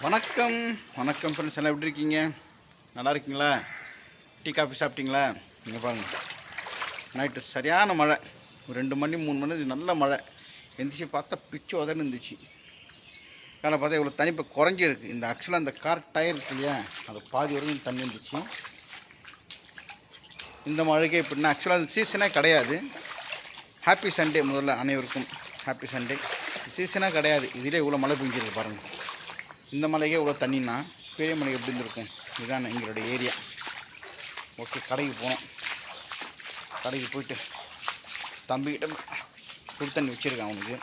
வணக்கம் வணக்கம் ஃப்ரெண்ட்ஸ், எல்லாம் எப்படி இருக்கீங்க? நல்லா இருக்கீங்களா? டீ காஃபி சாப்பிட்டீங்களா? இங்கே பாருங்கள், நைட்டு சரியான மழை. ஒரு 2 மணி 3 மணி நல்ல மழை. எந்திரிச்சு பார்த்தா பிச்சு உதன்னு இருந்துச்சு. காலை பார்த்தா இவ்வளோ தண்ணி இப்போ குறைஞ்சிருக்கு. இந்த ஆக்சுவலாக இந்த கார் டயர் இருக்கு இல்லையா, அது பாதி வரைக்கும் தண்ணி இருந்துச்சு. இந்த மழைக்கே இப்படின்னா ஆக்சுவலாக அது சீசனே கிடையாது. Happy Sunday. முதல்ல அனைவருக்கும் ஹாப்பி சண்டே. சீசனாக கிடையாது. இதிலே இவ்வளோ மழை பெஞ்சிருக்கு பாருங்கள். இந்த மலைக்கே இவ்வளோ தண்ணின்னா பெரிய மலை எப்படி இருந்திருக்கும்? இதுதான் எங்களுடைய ஏரியா. ஓகே, கடைக்கு போனோம். கடைக்கு போயிட்டு தம்பிக்கிட்ட சுடு தண்ணி வச்சுருக்கான் அவனுக்கு.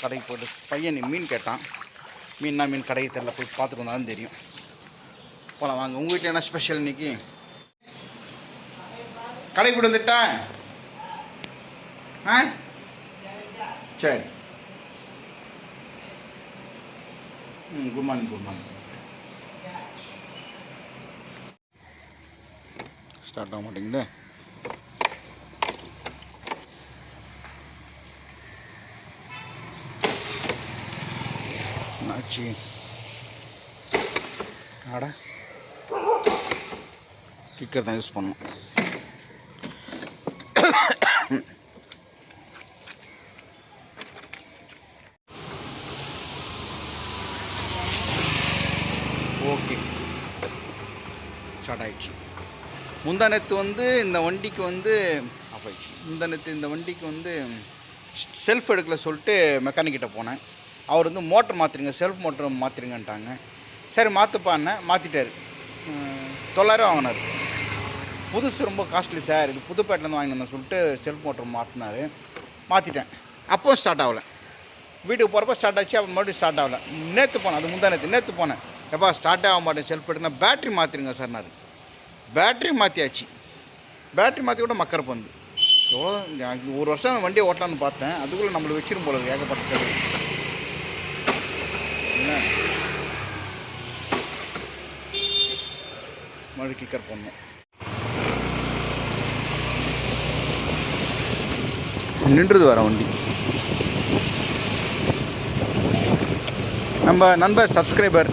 கடைக்கு போய்ட்டு பையன் மீன் கேட்டான். மீன்னா மீன் கடைக்கு தெரியல, போய் பார்த்துட்டு வந்தாலும் தெரியும். போகலாம் வாங்க. உங்கள் வீட்டில் என்ன ஸ்பெஷல் இன்றைக்கி? கடைக்கு போய்ட்டு வந்துட்டேன். சரி. Good morning. Good morning. Start ஆக மாட்டேங்குது. என்னாச்சு? ஆடா, கிக்கர் தான் யூஸ் பண்ணணும். ஓகே, ஸ்டார்ட் ஆகிடுச்சு. முந்தானத்து இந்த வண்டிக்கு ஆஃப் ஆகிடுச்சு. முந்தானத்து இந்த வண்டிக்கு செல்ஃப் எடுக்கல சொல்லிட்டு மெக்கானிக்கிட்ட போனேன். அவர் மோட்டர் மாற்றிருங்க, செல்ஃப் மோட்டர் மாற்றிருங்கன்ட்டாங்க. சரி மாற்றுப்பான்னு மாற்றிட்டார். 9,000 வாங்கினார். புதுசு ரொம்ப காஸ்ட்லி சார், இது புதுப்பேட்டிலேருந்து வாங்கினேன்னு சொல்லிட்டு செல்ஃப் மோட்டர் மாற்றினார். மாற்றிட்டேன். அப்போ ஸ்டார்ட் ஆகலை. வீட்டுக்கு போகிறப்ப ஸ்டார்ட் ஆச்சு, அப்போ மறுபடியும் ஸ்டார்ட் ஆகலை. நேற்று போனேன், அது நேற்று போனேன். எப்பா ஸ்டார்ட் ஆக மாட்டேன் செல்ஃப் எடுத்துனா, பேட்ரி மாற்றிருங்க சார். நான் பேட்ரி மாற்றியாச்சு. பேட்ரி மாற்றி கூட மக்கரப்பு எவ்வளோ 1 வருஷம் வண்டியை ஓட்டலான்னு பார்த்தேன். அதுக்குள்ளே நம்மளை வச்சிரும் போல ஏகப்பட்ட செலவு. என்ன மறுபடியும் கிக்கர் பண்ணோம். நின்றுது வர வண்டி. நம்ம நண்பர் சப்ஸ்கிரைபர்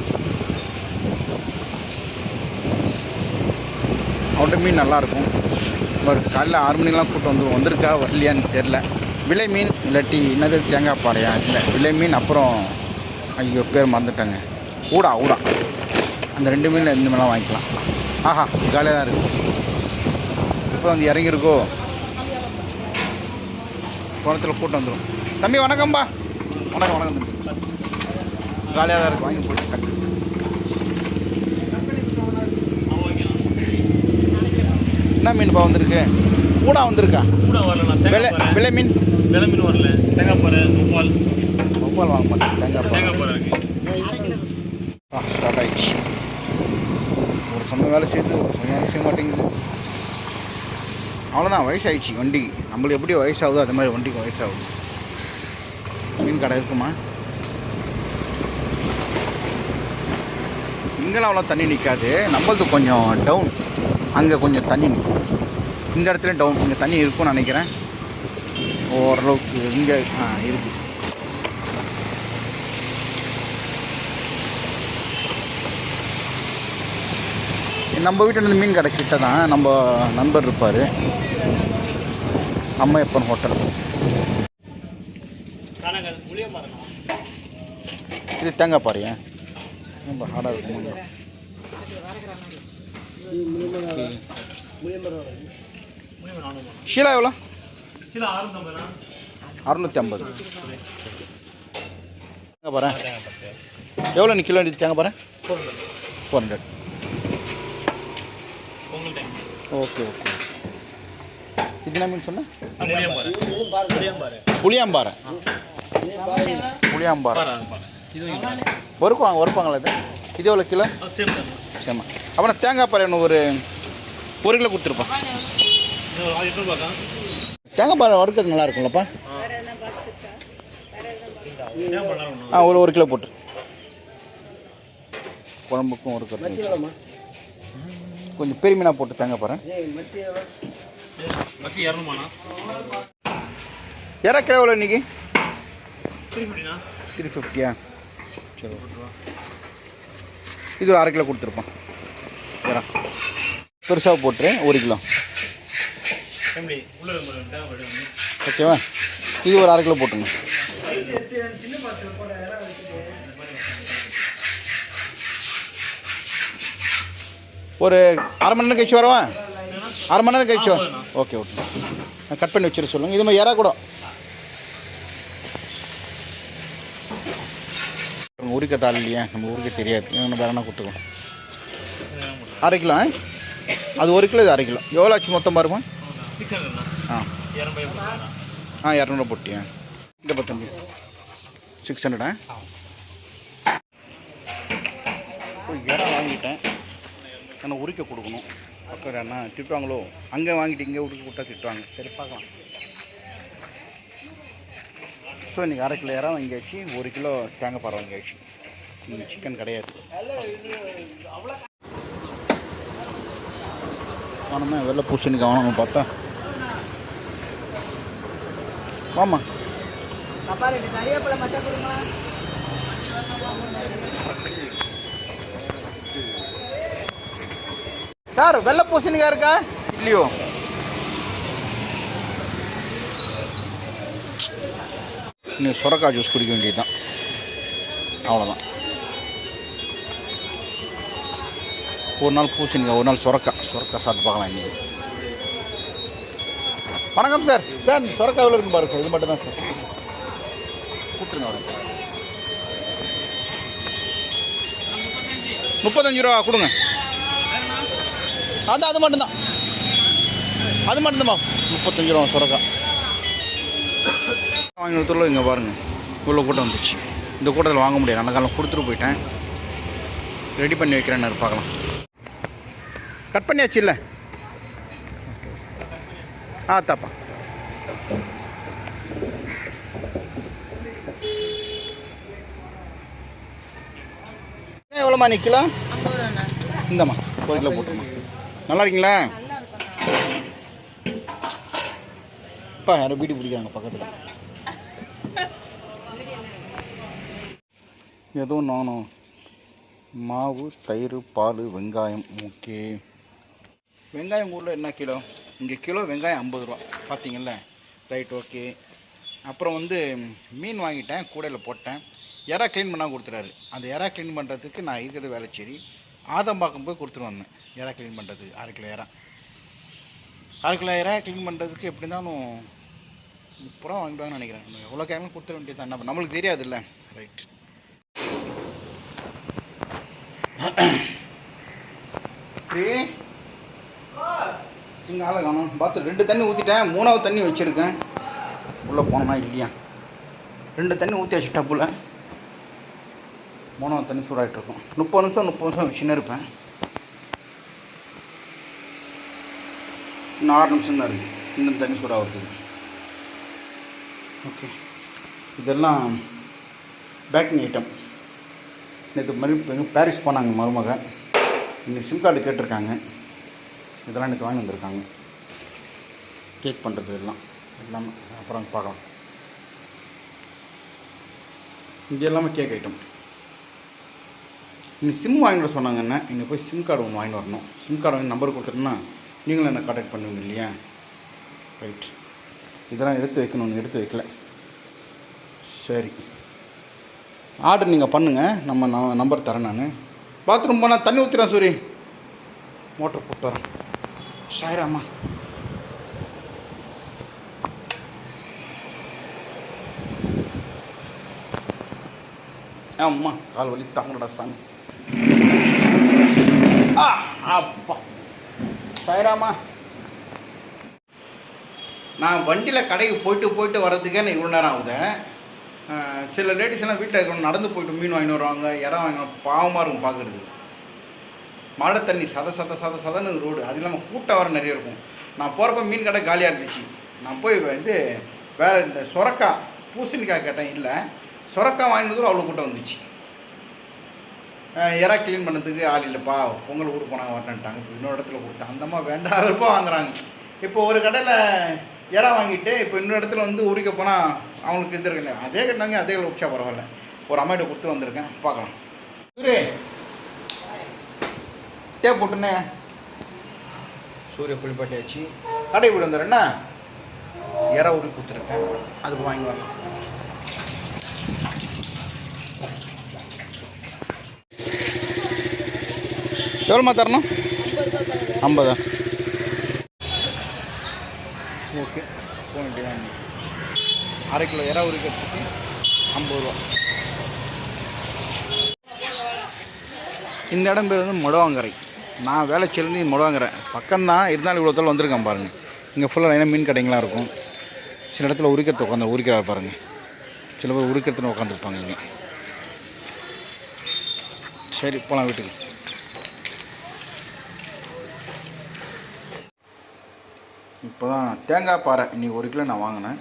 அவர்கிட்ட மீன் நல்லாயிருக்கும். ஒரு காலையில் 6 மணிக்கெலாம் கூட்டம் வந்திருக்கா வரலையான்னு தெரில. விலை மீன் இல்லாட்டி என்னது தேங்காய் பாறையா? இல்லை, விலை மீன். அப்புறம் ஐயோ பேர் மறந்துட்டாங்க. ஊடா. அந்த 2 மீனில் இந்த மீன்லாம் வாங்கிக்கலாம். ஆஹா, ஜாலியாக தான் இருக்குது. இப்போ இறங்கியிருக்கோ, குளத்தில் கூட்டம் வந்துடும். தம்பி வணக்கம்பா. வணக்கம் தம்பி. ஜாலியாக தான் இருக்குது. வாங்கி போட்டு என்ன மீன்ப்பா வந்திருக்கு? கூடா வந்திருக்கா? விலை மீன் வரல. தேங்காய் பாறை, முப்பால் வாங்க மாட்டேன். தேங்காய் பாறை ஸ்டார்ட் ஆகிடுச்சு. ஒரு சமயம் வேலை செய்யுது, ஒரு சமயம் வேலை செய்ய மாட்டேங்குது. அவ்வளோதான், வயசாகிடுச்சு வண்டிக்கு. நம்மளுக்கு எப்படி வயசாகுதோ அது மாதிரி வண்டிக்கு வயசாகுது. மீன் கடை இருக்குமா? இங்கெல்லாம் அவ்வளோ தண்ணி நிற்காது. நம்மளது கொஞ்சம் டவுன். அங்கே கொஞ்சம் தண்ணி நிற்கும். இந்த இடத்துல டவுன். இங்கே தண்ணி இருக்கும்னு நினைக்கிறேன் ஓரளவுக்கு. இங்கே இருக்குது. நம்ம வீட்டில் மீன் கடை கிட்ட தான் நம்ம நண்பர் இருப்பார். அம்மையப்பன் ஹோட்டல். இது தேங்காய் பாறையா? ரொம்ப ஹார்டாக இருக்கும். ஷீலா எவ்வளோ? 650. தேங்காய் பாறை எவ்வளோ நீ கிலோ? தேங்காய் பாறை 400. ஓகே. இது என்ன மீன் சொன்ன? புளியாம்பாறை. வறுப்பாங்களா இது? இது எவ்வளோ கிலோ? சேமா. அப்புறம் தேங்காய் பாறை ஒரு 1 கிலோ கொடுத்துருப்பான். தேங்காய் பாறை வறுக்கிறது நல்லா இருக்கும்லப்பா. ஒரு 1 கிலோ போட்டு குழம்புக்கும் வறுக்கிறது. கொஞ்சம் பெரிய மீனாக போட்டு தேங்காய் பாறை. எறா கிலோ எவ்வளோ இன்றைக்கி? 350. சரி. இது ஒரு 1/2 கிலோ கொடுத்துருப்போம். வேற பெருசாக போட்டுரு 1 கிலோ. ஓகேவா? இது ஒரு 1/2 கிலோ போட்டுங்க. ஒரு 1/2 மணி நேரம் கழிச்சு வரவா? 1/2 மணி நேரம் கழிச்சு வா. ஓகே ஓகே, நான் கட் பண்ணி வச்சுட்டு சொல்லுங்கள். இது மாதிரி இறா கூட உரிக்க தாள் இல்லையா, நம்ம உரிக்க தெரியாது, நம்ம வேற என்ன கொடுத்துக்கோம். 1/2 கிலோ. அது 1 கிலோ, இது 1/2 கிலோ. எவ்வளோ ஆச்சு மொத்தம் பாருமா? ஆ 200 போட்டியா? இந்த 15 600. இறா வாங்கிட்டேன், ஆனால் உரிக்க கொடுக்கணும். அப்புறம் என்ன திட்டுவாங்களோ, அங்கே வாங்கிட்டு இங்கே உரிக்க கொடுத்தா திட்டுவாங்க. சரி பார்க்கலாம். ஸோ இன்றைக்கி 1/2 கிலோ இறா வாங்கியாச்சு, 1 கிலோ தேங்காய் பாறை வாங்கியாச்சு. இன்றைக்கி சிக்கன் கிடையாது. ஆனமே வெள்ளை பூசணிக்கு ஆனோம் பார்த்தா. ஆமாம் சார், வெள்ளை பூசணிக்காய் இருக்கா இல்லையோ? நீ சுரக்காய் ஜூஸ் குடிக்க வேண்டியது தான், அவ்வளோதான். ஒரு நாள் பூசணிக்காய், ஒரு நாள் சுரக்காய் சாப்பிட்டு பார்க்கலாம் இன்றைக்கி. வணக்கம் சார். சார் சுரக்காய் எவ்வளோ இருக்குன்னு பாருங்க சார். இது மட்டும் தான் சார், கூப்பிட்டுருங்க அவரை. 35 ரூபா கொடுங்க. அது மட்டும்தான் 35 ரூபா சுரக்காய் வாங்கினதுல. இங்கே பாருங்கள் இவ்வளோ கூட்டம் வந்துச்சு. இந்த கூட்டத்தில் வாங்க முடியாது, நல்ல காலம் கொடுத்துட்டு போயிட்டேன். ரெடி பண்ணி வைக்கிறேன்னு பார்க்கலாம். கட் பண்ணியாச்சு இல்லை? தாப்பா. எவ்வளோம்மா நீ கிலோ? இந்தம்மா 1 கிலோ போட்டுமா. நல்லா இருக்கீங்களா? அப்பா யாரும் வீடு பிடிக்கிறாங்க பக்கத்தில். எதுவும் நானும் மாவு, தயிர், பால், வெங்காயம். ஓகே, வெங்காயம் ஊரில் என்ன கிலோ? இங்கே கிலோ வெங்காயம் 50 ரூபா பார்த்தீங்கல்ல. Right, okay. அப்புறம் மீன் வாங்கிட்டேன், கூடையில் போட்டேன். இறா க்ளீன் பண்ணால் கொடுத்துறாரு. அந்த இறா க்ளீன் பண்ணுறதுக்கு நான் இருக்கிறது வேலைச்சேரி ஆதம்பாக்கம் போய் கொடுத்துட்டு வந்தேன். இறா க்ளீன் பண்ணுறதுக்கு 1/2 கிலோ இறா. 1/2 கிலோ இறா க்ளீன் பண்ணுறதுக்கு எப்படி இருந்தாலும் 30 ரூபா வாங்கிடுவாங்கன்னு நினைக்கிறேன். எவ்வளோ கேட்கணும் கொடுத்துட வேண்டியது தான், நம்மளுக்கு தெரியாது இல்லை. ரைட். இங்கே ஆளை காணும். பாத்ரூம் 2 தண்ணி ஊற்றிட்டேன், 3வது தண்ணி வச்சுருக்கேன். உள்ளே போனோமா இல்லையா? 2 தண்ணி ஊற்றியாச்சு டப்புல. 3வது தண்ணி சூடாகிட்ருக்கும். 30 நிமிஷம் வச்சுன்னு இருப்பேன். இன்னும் 6 நிமிஷம் தான் இருக்குது. இன்னும் தண்ணி சூடாகிறது. ஓகே, இதெல்லாம் பேக்கிங் ஐட்டம். நேற்று பாரிஸ் போனாங்க மருமக. இன்னைக்கு சிம் கார்டு கேட்டிருக்காங்க. இதெல்லாம் நேற்று வாங்கி வந்திருக்காங்க. கேக் பண்ணுறது எல்லாமே அப்புறம் பார்க்கலாம். இது எல்லாமே கேக் ஐட்டம். இன்னைக்கு சிம் வாங்கிட்டு சொன்னாங்கண்ணே. இன்னைக்கு போய் சிம் கார்டு ஒன்று வாங்கிட்டு வரணும். சிம் கார்டு வாங்கி நம்பர் கொடுத்துட்டோன்னா நீங்களும் என்ன கான்டாக்ட் பண்ணுவீங்க இல்லையா? ரைட். இதெல்லாம் எடுத்து வைக்கணும், எடுத்து வைக்கல. சரி, ஆர்டர் நீங்கள் பண்ணுங்கள், நான் நம்பர் தரேன். நான் பாத்ரூம் போனால் தண்ணி ஊற்றுறேன். சூரி மோட்டர் போட்டு வரேன். சாயிராம்மா. அம்மா கால் வலி தாங்கடா சாமி. அப்பா சாயிராம்மா. நான் வண்டியில் கடைக்கு போயிட்டு வர்றதுக்கே எனக்கு இவ்வளோ நேரம் ஆகுது. சில லேடிஸ் எல்லாம் வீட்டில் இருக்கணும், நடந்து போய்ட்டு மீன் வாங்கிட்டு வருவாங்க, இறா வாங்கிட்டு பாவமாக இருக்கும் பார்க்குறது. மழை தண்ணி சதன்னு ரோடு, அது இல்லாமல் கூட்டம் வர நிறைய இருக்கும். நான் போகிறப்ப மீன் கடை காலியாக இருந்துச்சு. நான் போய் வேறு இந்த சுரக்காய் பூசணிக்காய் கேட்டேன், இல்லை சுரக்காய் வாங்கினதும் அவ்வளோ கூட்டம் வந்துச்சு. இறா க்ளீன் பண்ணதுக்கு ஆள் இல்லைப்பா, பொங்கல் ஊருக்கு போனாங்க வரட்டாங்க. இப்போ இன்னொரு இடத்துல கொடுத்தேன். அந்தம்மா வேண்டாம் ரூபாய் வாங்குறாங்க. இப்போ ஒரு கடையில் இறா வாங்கிட்டு இப்போ இன்னொரு இடத்துல உரிக்க போனால் அவங்களுக்கு இது இருக்குல்ல, அதே கட்டினாங்க, அதே உச்சா பரவாயில்ல. ஒரு அம்மாயிட்ட கொடுத்து வந்திருக்கேன், பார்க்கலாம். சரி டேப் போட்டுனே சூரிய குளிப்பாட்டியாச்சு. கடை வீடு வந்துடுறேன்னா இற உரி கொடுத்துருக்கேன், அதுக்கு வாங்கி வரலாம். எவ்வளோமா தரணும்? 50. ஓகே, போனிட்டு தான். 1/2 கிலோ இற உரிக்கிறதுக்கு 50 ரூபா. இந்த இடம் பேர் வந்து மொடவாங்கரை. நான் வேலைச்சேர்ந்து மொடவாங்கரை பக்கம்தான், இருந்தாலும் இவ்வளோ தூரம் வந்திருக்கேன் பாருங்கள். இங்கே ஃபுல்லாக லைனாக மீன் கடைங்களாம் இருக்கும். சில இடத்துல உரிக்கிறது உட்காந்து உரிக்கிறார் பாருங்கள். சில பேர் உரிக்கிறதுன்னு உட்காந்துருப்பாங்க இங்கே. சரி, போகலாம் வீட்டுக்கு. இப்போ தான் தேங்காய் பாறை இன்றைக்கி 1 கிலோ நான் வாங்கினேன்.